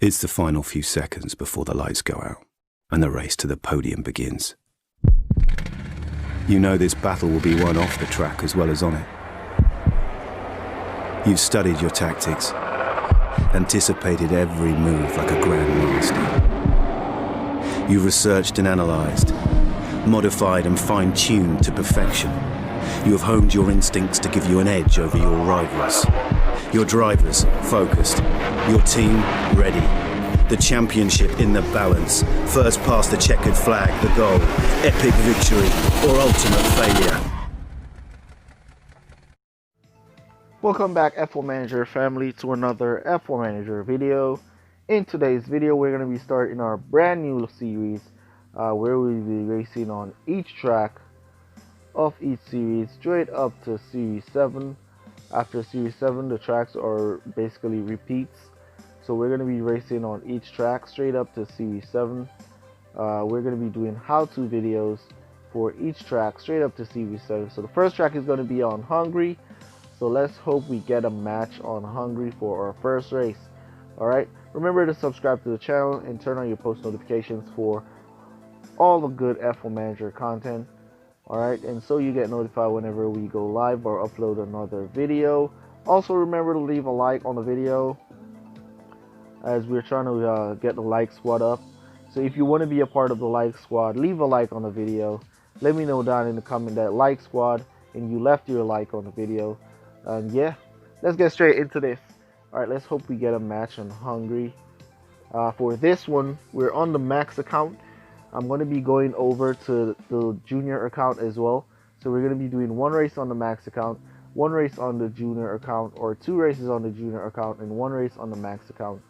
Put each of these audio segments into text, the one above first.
It's the final few seconds before the lights go out and the race to the podium begins. You know this battle will be won off the track as well as on it. You've studied your tactics, anticipated every move like a grandmaster. You've researched and analysed, modified and fine-tuned to perfection. You have honed your instincts to give you an edge over your rivals. Your drivers focused, your team ready. The championship in the balance. First past the checkered flag, the goal. Epic victory or ultimate failure. Welcome back F1 Manager family to another F1 Manager video. In today's video we're going to be starting our brand new series where we'll be racing on each track of each series straight up to Series 7. After Series 7 the tracks are basically repeats. So we're going to be racing on each track straight up to Series 7. We're going to be doing how-to videos for each track straight up to Series 7. So the first track is going to be on Hungary. So let's hope we get a match on Hungary for our first race. Alright, remember to subscribe to the channel and turn on your post notifications for all the good F1 Manager content. Alright, and so you get notified whenever we go live or upload another video. Also remember to leave a like on the video, as we're trying to get the like squad up. So if you want to be a part of the like squad, leave a like on the video. Let me know down in the comment that like squad and you left your like on the video. And yeah, let's get straight into this. Alright, let's hope we get a match on Hungary. For this one, we're on the max account. I'm going to be going over to the junior account as well. So we're going to be doing one race on the max account, one race on the junior account, or two races on the junior account and one race on the max account.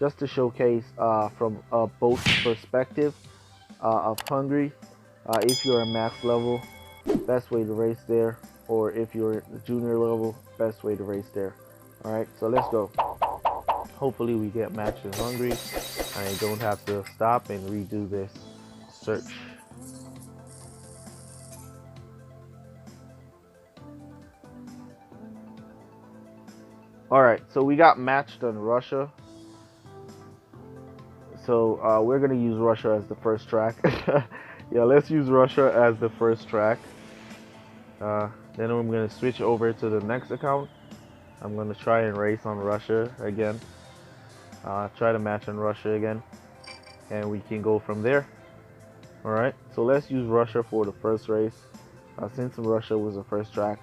Just to showcase from both perspective of Hungary. If you're a max level, best way to race there, or if you're the junior level, best way to race there. Alright, so let's go. Hopefully we get matched in Hungary and I don't have to stop and redo this search. Alright, so we got matched on Russia. So we're going to use Russia as the first track. Yeah, let's use Russia as the first track. Then I'm going to switch over to the next account. I'm going to try and race on Russia again. Try to match on Russia again. And we can go from there. Alright, so let's use Russia for the first race. Since Russia was the first track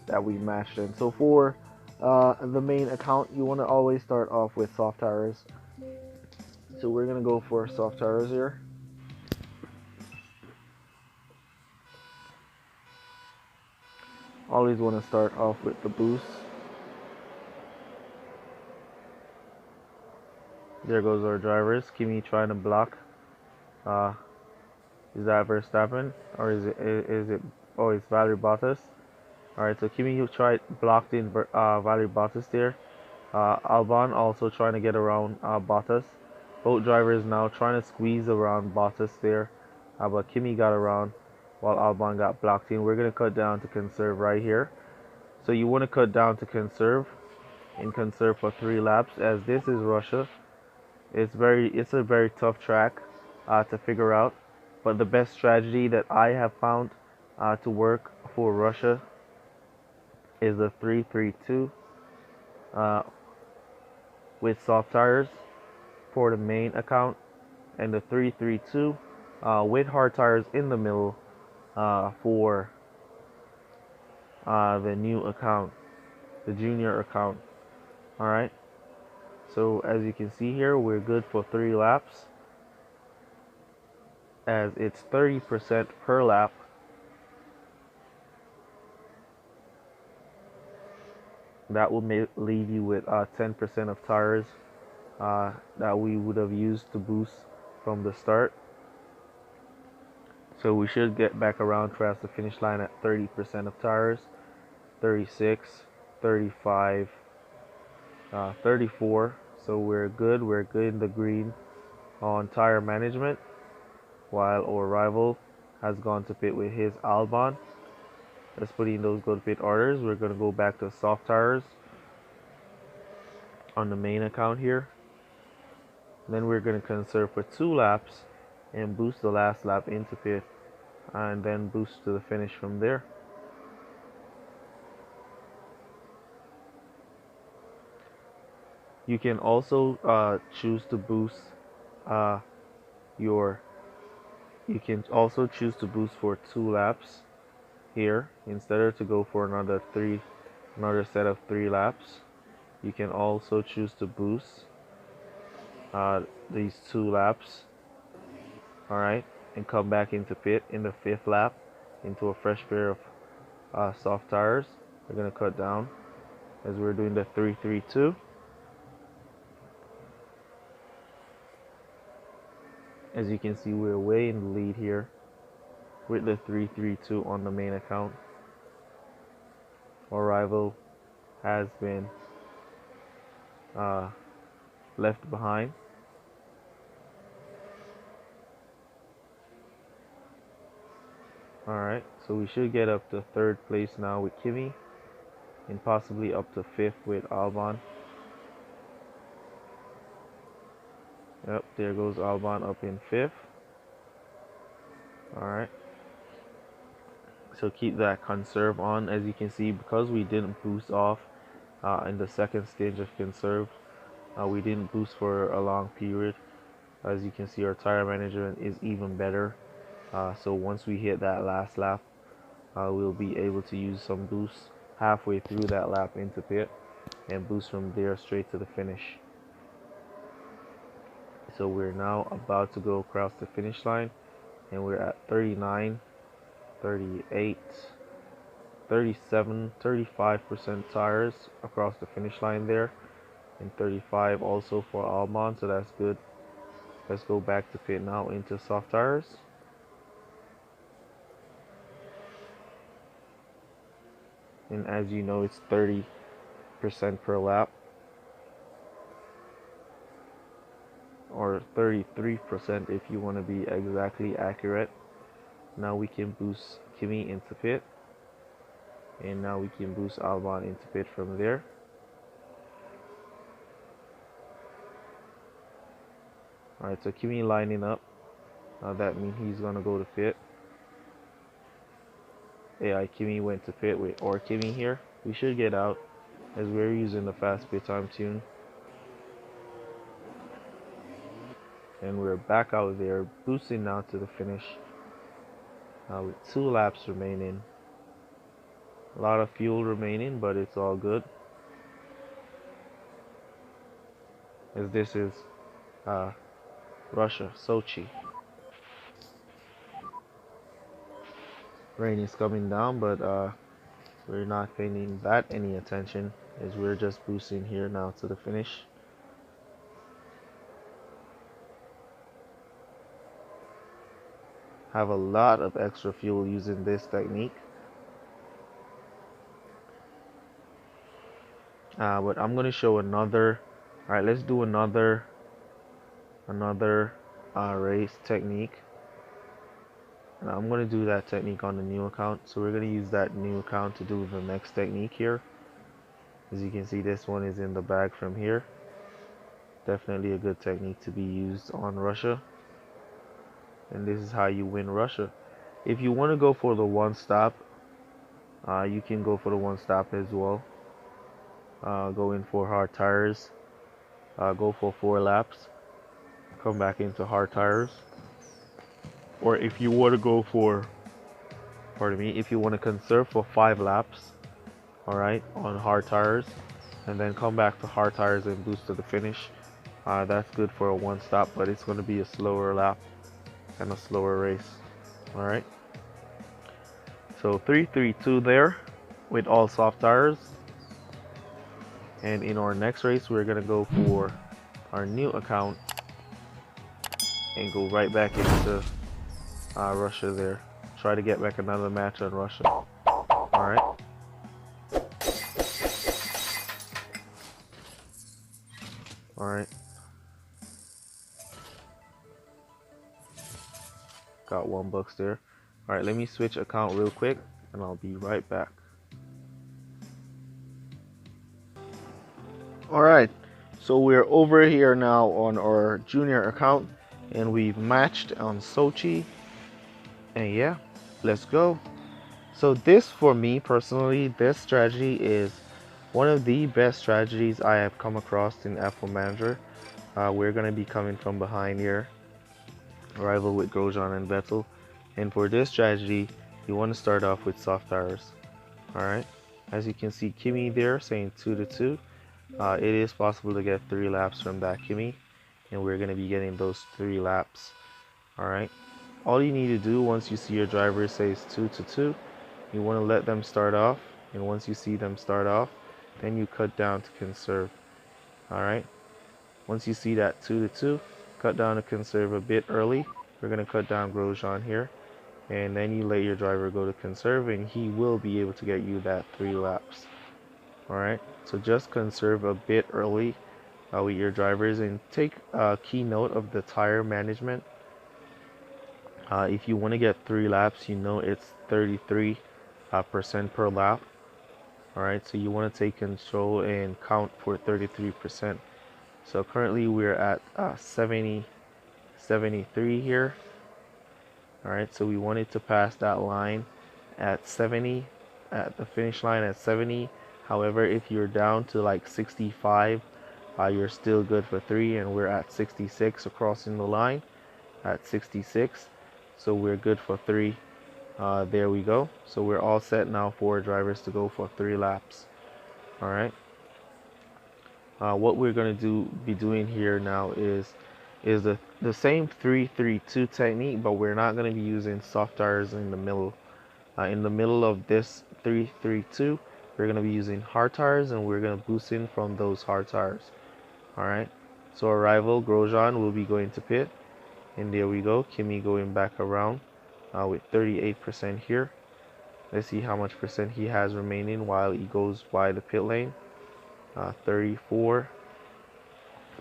that we matched in. So for the main account, you want to always start off with soft tires. So we're going to go for soft tires here. Always want to start off with the boost. There goes our drivers. Kimi trying to block. Is that Verstappen or is it? Oh, it's Valtteri Bottas. All right, so Kimi blocked in Valtteri Bottas there. Albon also trying to get around Bottas. Both drivers now trying to squeeze around Bottas there, but Kimi got around while Albon got blocked in. We're gonna cut down to conserve right here. So you want to cut down to conserve and conserve for 3 laps, as this is Russia. It's a very tough track to figure out, but the best strategy that I have found to work for Russia is the 3-3-2 with soft tires for the main account, and the 3-3-2 with hard tires in the middle for the new account, the junior account. Alright, so as you can see here, we're good for 3 laps, as it's 30% per lap. That will leave you with 10% of tires that we would have used to boost from the start. So we should get back around past the finish line at 30% of tires, 36, 35, 34. So we're good in the green on tire management, while our rival has gone to pit with his Albon. Let's put in those go to pit orders. We're going to go back to soft tires on the main account here. Then we're going to conserve for 2 laps and boost the last lap into pit, and then boost to the finish from there. You can also choose to boost uh, your. You can also choose to boost for 2 laps here instead of to go for another set of 3 laps. You can also choose to boost these 2 laps, all right, and come back into pit in the 5th lap into a fresh pair of soft tires. We're gonna cut down as we're doing the 3-3-2. As you can see, we're way in the lead here with the 3-3-2 on the main account. Our rival has been left behind. Alright, so we should get up to 3rd place now with Kimi, and possibly up to 5th with Albon. Yep, there goes Albon up in 5th. Alright, so keep that conserve on. As you can see, because we didn't boost off in the second stage of conserve, we didn't boost for a long period. As you can see, our tire management is even better. So once we hit that last lap, we'll be able to use some boost halfway through that lap into pit and boost from there straight to the finish. So we're now about to go across the finish line, and we're at 39, 38, 37, 35% tires across the finish line there, and 35 also for Albon, so that's good. Let's go back to pit now into soft tires. And as you know, it's 30% per lap, or 33% if you want to be exactly accurate. Now we can boost Kimi into pit, and now we can boost Albon into pit from there. Alright, so Kimi lining up. That means he's gonna go to pit. AI Kimi went to pit with or Kimi here. We should get out as we're using the fast pit time tune. And we're back out there, boosting now to the finish with 2 laps remaining. A lot of fuel remaining, but it's all good, as this is Russia, Sochi. Rain is coming down, but we're not paying that any attention, as we're just boosting here now to the finish. Have a lot of extra fuel using this technique. But I'm gonna show another. All right, let's do another race technique. And I'm going to do that technique on the new account. So we're going to use that new account to do the next technique here. As you can see, this one is in the bag from here. Definitely a good technique to be used on Russia. And this is how you win Russia. If you want to go for the one stop, you can go for the one stop as well. Go in for hard tires. Go for 4 laps. Come back into hard tires. Or if you want to go for, if you want to conserve for 5 laps, alright, on hard tires, and then come back to hard tires and boost to the finish, that's good for a one stop, but it's going to be a slower lap and a slower race. Alright, so 3-3-2 there with all soft tires. And in our next race, we're going to go for our new account and go right back into Russia there. Try to get back another match on Russia. Alright. Alright. Got $1 there. Alright, let me switch account real quick and I'll be right back. Alright, So we're over here now on our junior account, and we've matched on Sochi. And yeah, let's go. So this, for me personally, this strategy is one of the best strategies I have come across in F1 Manager. We're going to be coming from behind here, rival with Grosjean and Vettel. And for this strategy, you want to start off with soft tires. Alright, as you can see Kimi there saying 2 to 2. It is possible to get 3 laps from that Kimi, and we're going to be getting those 3 laps. Alright, all you need to do once you see your driver says 2 to 2, you want to let them start off, and once you see them start off, then you cut down to conserve. Alright, once you see that 2 to 2, cut down to conserve a bit early. We're going to cut down Grosjean here, and then you let your driver go to conserve, and he will be able to get you that 3 laps. Alright, so just conserve a bit early with your drivers, and take a key note of the tire management. If you want to get 3 laps, you know it's 33% per lap. Alright, so you want to take control and count for 33%. So currently we're at 73 here. Alright, so we wanted to pass that line at 70, at the finish line at 70. However, if you're down to like 65, you're still good for 3, and we're at 66 crossing the line at 66. So we're good for 3. There we go. So we're all set now for drivers to go for 3 laps. Alright. What we're going to be doing here now is the same 3-3-2 technique, but we're not going to be using soft tires in the middle. In the middle of this 3-3-2, we're going to be using hard tires, and we're going to boost in from those hard tires. Alright, so our rival Grosjean will be going to pit, and there we go. Kimi going back around with 38% here. Let's see how much percent he has remaining while he goes by the pit lane. 34,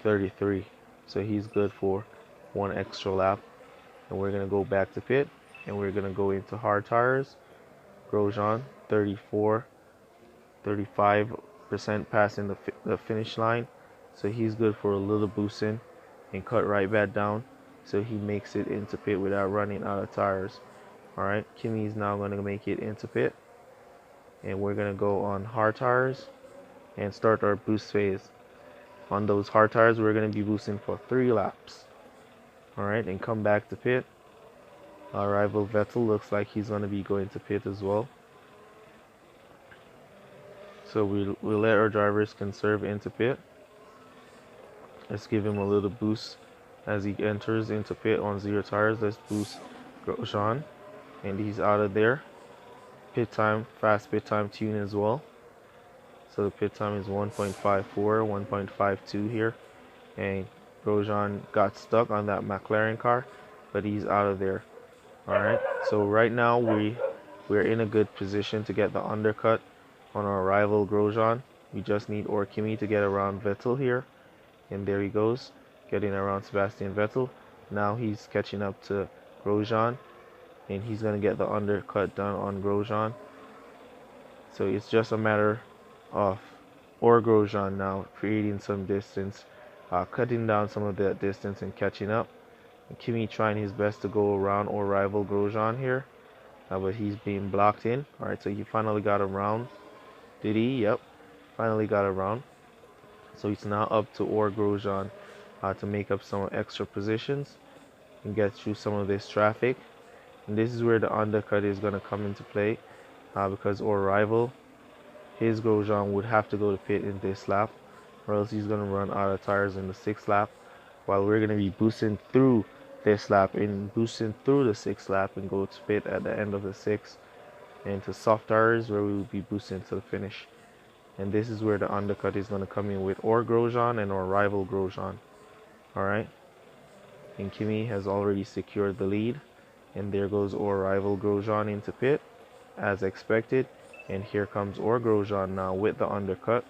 33. So he's good for 1 extra lap, and we're going to go back to pit, and we're going to go into hard tires. Grosjean 34, 35% passing the finish line, so he's good for a little boosting and cut right back down, so he makes it into pit without running out of tires. Alright, Kimi's now going to make it into pit, and we're going to go on hard tires and start our boost phase. On those hard tires, we're going to be boosting for 3 laps. Alright, and come back to pit. Our rival Vettel looks like he's going to be going to pit as well. So we'll let our drivers conserve into pit. Let's give him a little boost as he enters into pit on 0 tires. Let's boost Grosjean, and he's out of there. Pit time, fast pit time tune as well. So the pit time is 1.54, 1.52 here, and Grosjean got stuck on that McLaren car, but he's out of there. Alright, so right now we're in a good position to get the undercut on our rival Grosjean. We just need Kimi to get around Vettel here, and there he goes, getting around Sebastian Vettel. Now he's catching up to Grosjean, and he's going to get the undercut done on Grosjean. So it's just a matter of Grosjean now creating some distance, cutting down some of that distance and catching up. And Kimi trying his best to go around our rival Grosjean here, but he's being blocked in. Alright, so he finally got around. Did he? Yep, finally got around. So it's now up to Grosjean to make up some extra positions and get through some of this traffic. And this is where the undercut is going to come into play, because our rival, his Grosjean, would have to go to pit in this lap, or else he's going to run out of tires in the 6th lap, while we're going to be boosting through this lap and boosting through the 6th lap and go to pit at the end of the 6th into soft tires, where we will be boosting to the finish. And this is where the undercut is going to come in with our Grosjean and our rival Grosjean. Alright, and Kimi has already secured the lead, and there goes our rival Grosjean into pit as expected. And here comes our Grosjean now with the undercut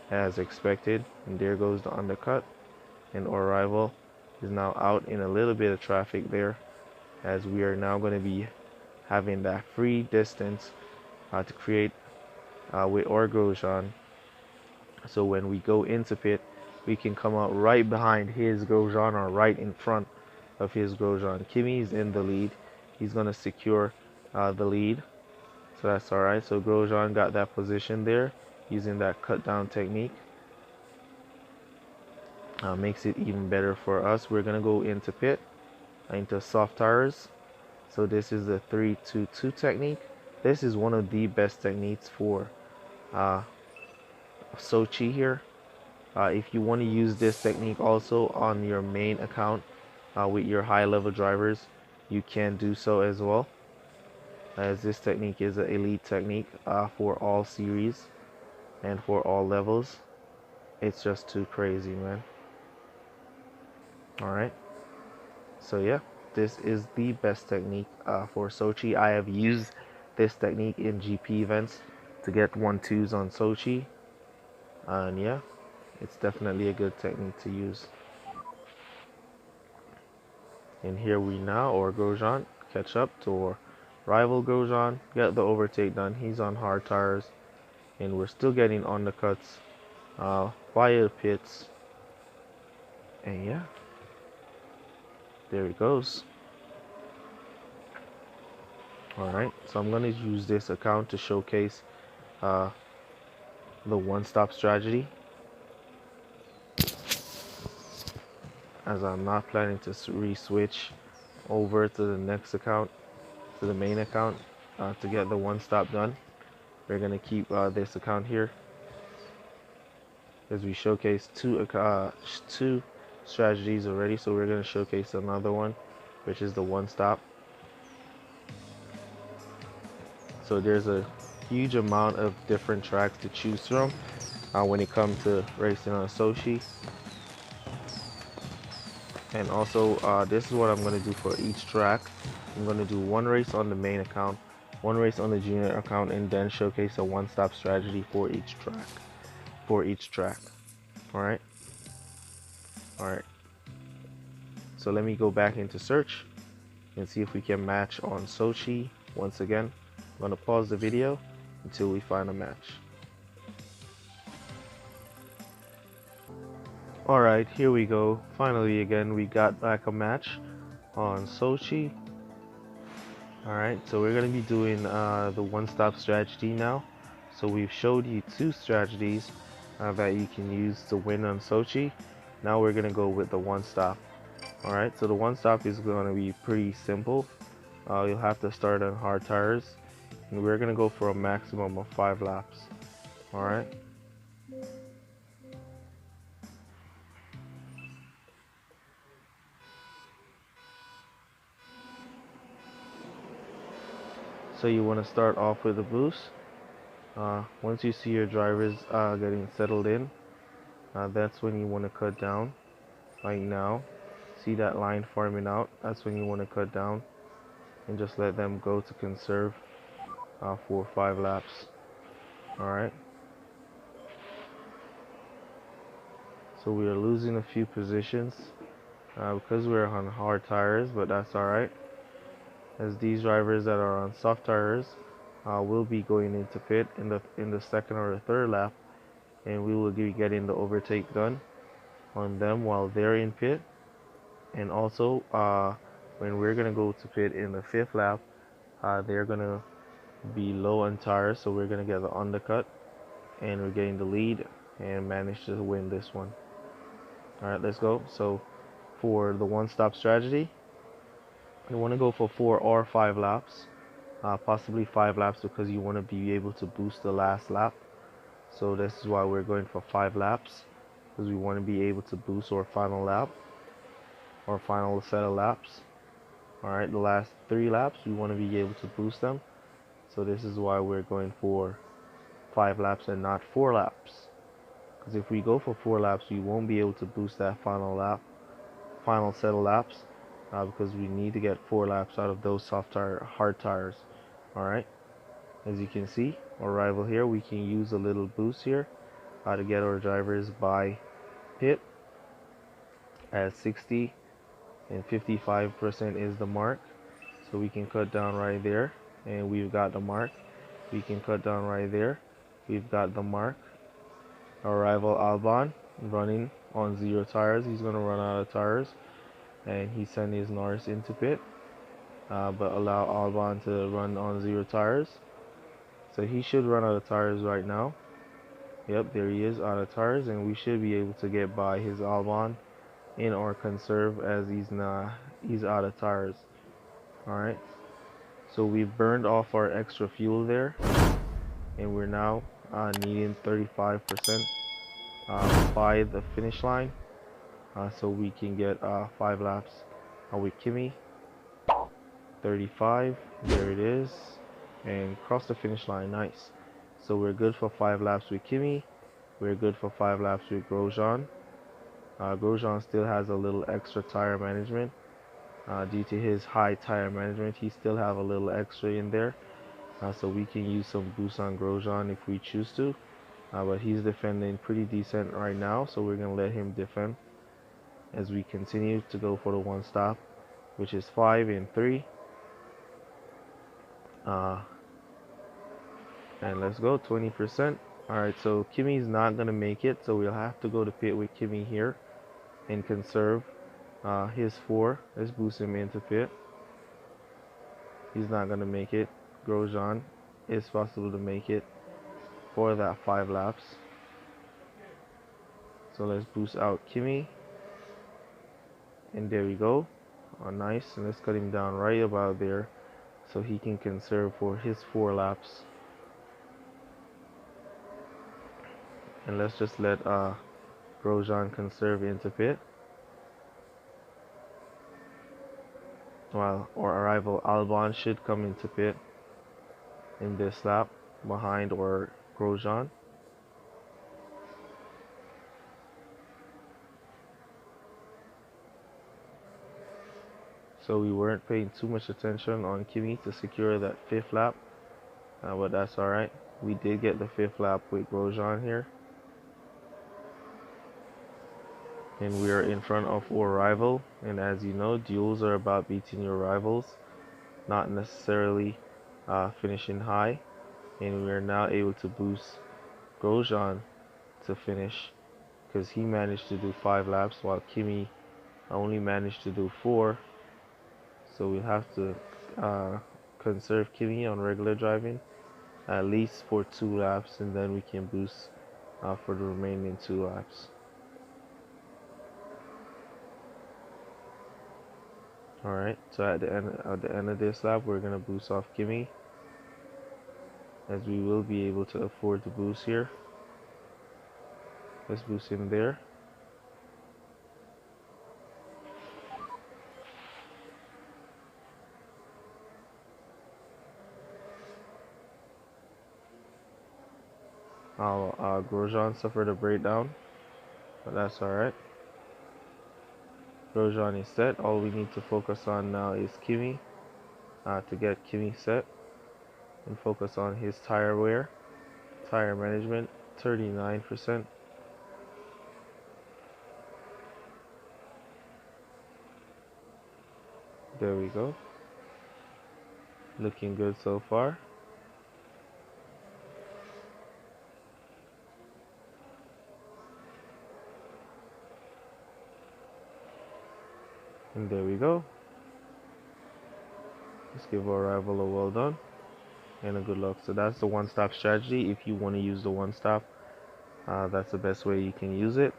as expected, and there goes the undercut, and our rival is now out in a little bit of traffic there, as we are now going to be having that free distance to create with our Grosjean. So when we go into pit, we can come out right behind his Grosjean or right in front of his Grosjean. Kimi's in the lead. He's going to secure the lead. So that's alright. So Grosjean got that position there using that cut down technique. Makes it even better for us. We're going to go into pit, into soft tires. So this is the 3-2-2 technique. This is one of the best techniques for Sochi here. If you want to use this technique also on your main account with your high level drivers, you can do so as well, as this technique is an elite technique for all series and for all levels. It's just too crazy, man. Alright, so yeah, this is the best technique for Sochi. I have used this technique in GP events to get 1-2s on Sochi, and yeah, it's definitely a good technique to use. And here we now, or Grosjean, catch up to our rival Grosjean, get the overtake done. He's on hard tires, and we're still getting undercuts via the pits. And yeah, there it goes. Alright, so I'm going to use this account to showcase the one-stop strategy, as I'm not planning to re-switch over to the next account, to the main account, to get the one-stop done. We're going to keep this account here, as we showcase two strategies already. So we're going to showcase another one, which is the one-stop. So there's a huge amount of different tracks to choose from when it comes to racing on Sochi. And also this is what I'm going to do for each track. I'm going to do one race on the main account, one race on the junior account, and then showcase a one-stop strategy for each track. Alright, so let me go back into search and see if we can match on Sochi once again. I'm going to pause the video until we find a match. Alright, here we go. Finally again, we got back a match on Sochi. Alright, so we're going to be doing the one-stop strategy now. So we've showed you two strategies that you can use to win on Sochi. Now we're going to go with the one-stop. Alright, so the one-stop is going to be pretty simple. You'll have to start on hard tires, and we're going to go for a maximum of 5 laps. Alright. So you want to start off with a boost. Once you see your drivers getting settled in, that's when you want to cut down. Like now, see that line forming out, that's when you want to cut down and just let them go to conserve for 5 laps. Alright, so we are losing a few positions because we're on hard tires, but that's alright, as these drivers that are on soft tires will be going into pit in the second or the third lap, and we will be getting the overtake done on them while they're in pit. And also when we're gonna go to pit in the 5th lap, they're gonna be low on tires, so we're gonna get the undercut, and we're getting the lead and manage to win this one. Alright, let's go. So for the one-stop strategy, you want to go for 4 or 5 laps, possibly 5 laps, because you want to be able to boost the last lap. So this is why we're going for 5 laps, because we want to be able to boost our final lap, or final set of laps. Alright, the last 3 laps we want to be able to boost them. So this is why we're going for 5 laps and not 4 laps, because if we go for 4 laps, we won't be able to boost that final lap, final set of laps, because we need to get 4 laps out of those hard tires. Alright, as you can see, our rival here, we can use a little boost here to get our drivers by pit at 60 and 55% is the mark. So we can cut down right there, and we've got the mark. We can cut down right there, we've got the mark. Our rival Albon running on 0 tires. He's going to run out of tires, and he sent his Norris into pit, but allow Albon to run on 0 tires. So he should run out of tires right now. Yep, there he is, out of tires, and we should be able to get by his Albon in our conserve, as he's out of tires. All right, so we burned off our extra fuel there, and we're now needing 35% by the finish line, so we can get 5 laps with Kimi. 35, there it is, and cross the finish line. Nice. So we're good for 5 laps with Kimi. We're good for 5 laps with Grosjean. Grosjean still has a little extra tire management. Due to his high tire management, he still have a little extra in there. So we can use some boost on Grosjean if we choose to. But he's defending pretty decent right now, so we're going to let him defend as we continue to go for the 1 stop, which is 5 and 3. And let's go, 20%. Alright, so Kimi's not going to make it, so we'll have to go to pit with Kimi here and conserve his 4. Let's boost him into pit. He's not going to make it. Grosjean is possible to make it for that 5 laps. So let's boost out Kimi. And there we go. Oh, nice. And let's cut him down right about there so he can conserve for his 4 laps. And let's just let Grosjean conserve into pit, while our rival Albon should come into pit in this lap behind or Grosjean. So we weren't paying too much attention on Kimi to secure that 5th lap, but that's alright. We did get the 5th lap with Grosjean here. And we are in front of our rival, and as you know, duels are about beating your rivals, not necessarily finishing high. And we are now able to boost Grosjean to finish, because he managed to do 5 laps while Kimi only managed to do 4. So we'll have to conserve Kimi on regular driving at least for 2 laps, and then we can boost for the remaining 2 laps. Alright, so at the end of this lap, we're gonna boost off Kimi, as we will be able to afford to boost here. Let's boost him there. Grosjean suffered a breakdown, but that's alright. Grosjean is set. All we need to focus on now is Kimi, to get Kimi set, and focus on his tire wear, tire management, 39%. There we go. Looking good so far. And there we go. Let's give our rival a well done and a good luck. So that's the 1-stop strategy. If you want to use the 1-stop, that's the best way you can use it.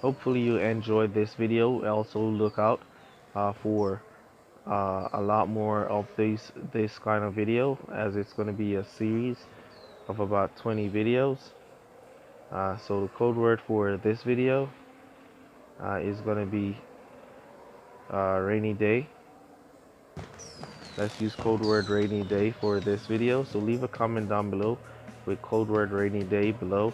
Hopefully you enjoyed this video. Also look out for a lot more of this kind of video, as it's going to be a series of about 20 videos. So the code word for this video is going to be rainy day. Let's use code word rainy day for this video. So leave a comment down below with code word rainy day below,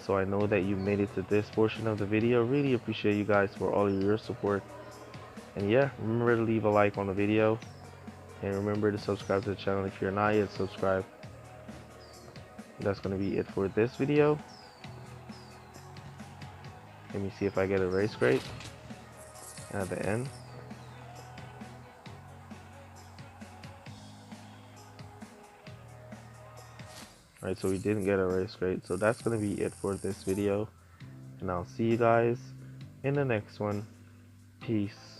so I know that you made it to this portion of the video. Really appreciate you guys for all of your support. And yeah, remember to leave a like on the video, and remember to subscribe to the channel if you're not yet subscribed. That's going to be it for this video. Let me see if I get a race grade at the end. Alright, so we didn't get a race crate. So that's gonna be it for this video, and I'll see you guys in the next one. Peace.